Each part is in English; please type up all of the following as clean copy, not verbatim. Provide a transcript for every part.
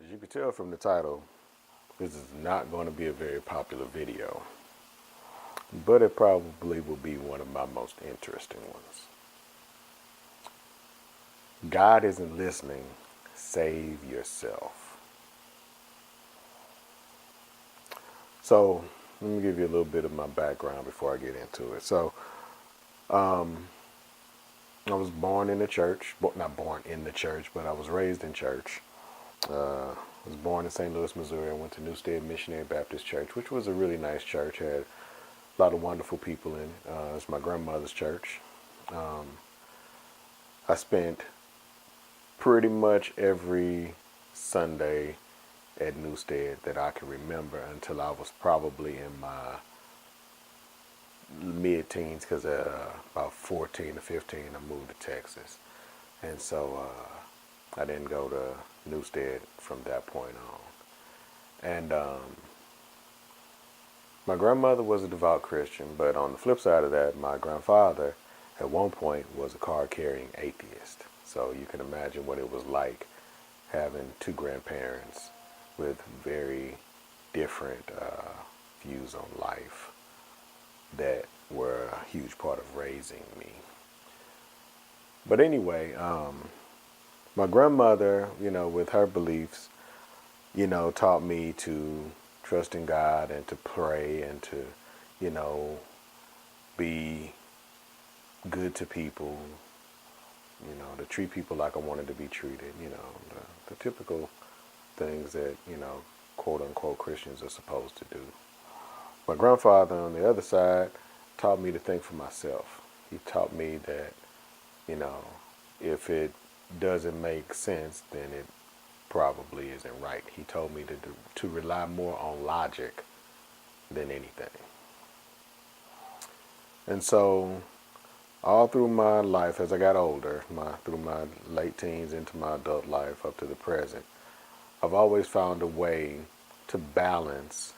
As you can tell from the title, this is not going to be a very popular video, but it probably will be one of my most interesting ones. God isn't listening. Save yourself. So let me give you a little bit of my background before I get into it. So I was born in the church, well, not born in the church, but I was raised in church. I was born in St. Louis, Missouri. I went to Newstead Missionary Baptist Church, which was a really nice church. Had a lot of wonderful people in it. It's my grandmother's church. I spent pretty much every Sunday at Newstead that I can remember until I was probably in my mid-teens, because about 14 to 15 I moved to Texas, and so I didn't go to Newstead from that point on. And my grandmother was a devout Christian, but on the flip side of that, my grandfather at one point was a card-carrying atheist. So you can imagine what it was like having two grandparents with very different views on life that were a huge part of raising me. But anyway, my grandmother, with her beliefs, taught me to trust in God and to pray and to, be good to people, to treat people like I wanted to be treated, the typical things that, quote unquote Christians are supposed to do. My grandfather, on the other side, taught me to think for myself. He taught me that, if it doesn't make sense, then it probably isn't right. He told me to rely more on logic than anything. And so all through my life, as I got older, through my late teens into my adult life up to the present, I've always found a way to balance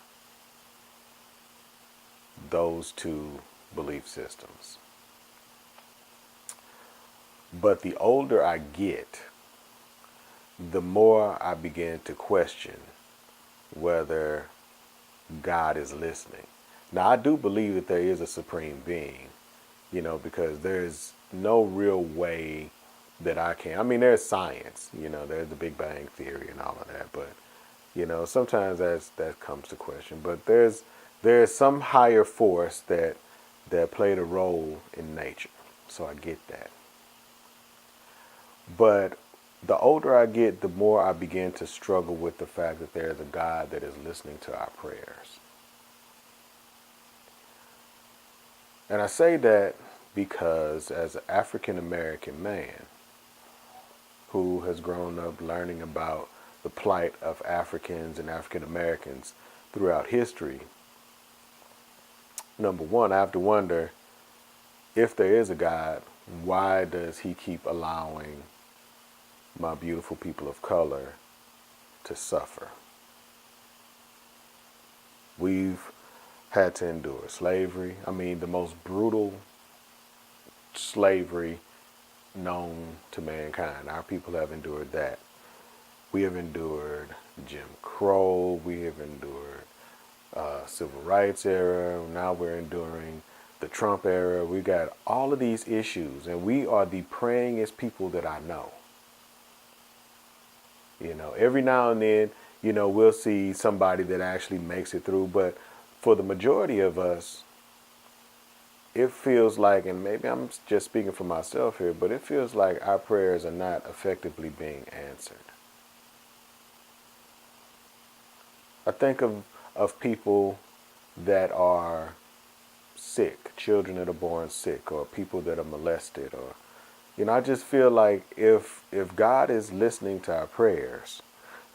those two belief systems. But the older I get, the more I begin to question whether God is listening. Now, I do believe that there is a supreme being, because there's no real way that I can. I mean, there's science, there's the Big Bang Theory and all of that, but, sometimes that comes to question. But there's some higher force that played a role in nature. So I get that. But the older I get, the more I begin to struggle with the fact that there is a God that is listening to our prayers. And I say that because as an African American man who has grown up learning about the plight of Africans and African Americans throughout history, number one, I have to wonder, if there is a God, why does he keep allowing my beautiful people of color to suffer? We've had to endure slavery. I mean, the most brutal slavery known to mankind. Our people have endured that. We have endured Jim Crow. We have endured civil rights era. Now we're enduring the Trump era. We got all of these issues, and we are the prayingest people that I know. Every now and then, we'll see somebody that actually makes it through. But for the majority of us, it feels like, and maybe I'm just speaking for myself here, but it feels like our prayers are not effectively being answered. I think of people that are sick, children that are born sick, or people that are molested, or I just feel like if God is listening to our prayers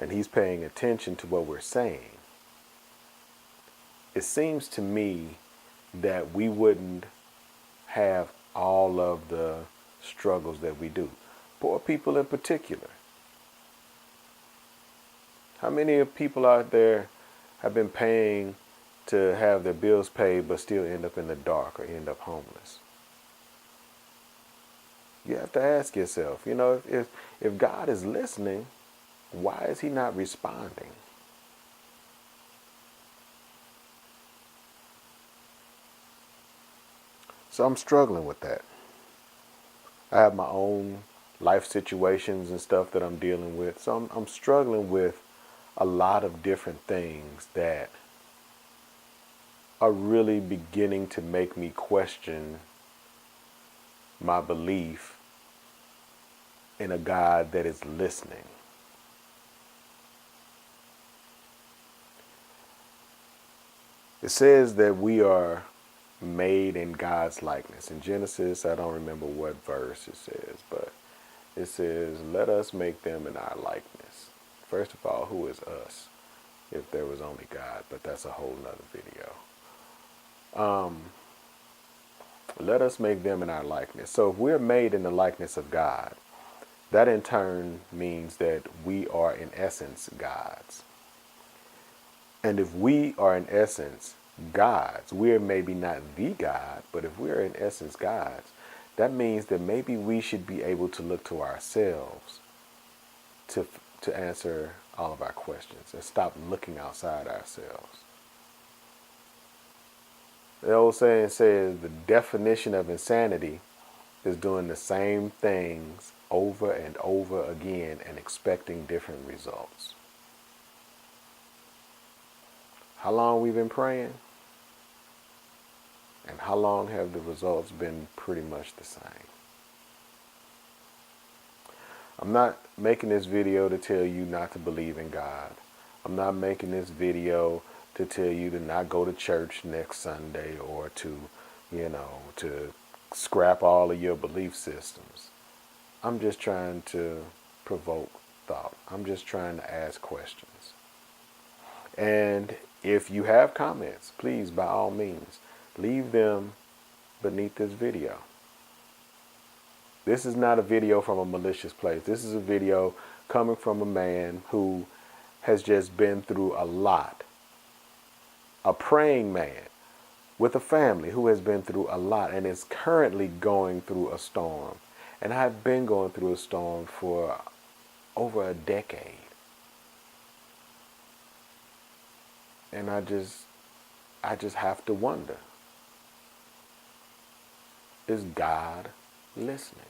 and he's paying attention to what we're saying, it seems to me that we wouldn't have all of the struggles that we do. Poor people in particular. How many people out there have been paying to have their bills paid but still end up in the dark or end up homeless? You have to ask yourself, if God is listening, Why is he not responding? So I'm struggling with that. I have my own life situations and stuff that I'm dealing with. So I'm struggling with a lot of different things that are really beginning to make me question my belief in a God that is listening. It says that we are made in God's likeness. In Genesis, I don't remember what verse it says, but it says, let us make them in our likeness. First of all, who is us? If there was only God, but that's a whole nother video. Let us make them in our likeness. So if we're made in the likeness of God, that in turn means that we are in essence gods. And if we are in essence gods, we're maybe not the God, but if we're in essence gods, that means that maybe we should be able to look to ourselves to answer all of our questions and stop looking outside ourselves. The old saying says the definition of insanity is doing the same things over and over again and expecting different results. How long we've been praying and how long have the results been pretty much the same? I'm not making this video to tell you not to believe in God. I'm not making this video to tell you to not go to church next Sunday or to scrap all of your belief systems. I'm just trying to provoke thought. I'm just trying to ask questions. And if you have comments, please, by all means, leave them beneath this video. This is not a video from a malicious place. This is a video coming from a man who has just been through a lot. A praying man with a family who has been through a lot and is currently going through a storm. And I've been going through a storm for over a decade. And I just have to wonder, is God listening?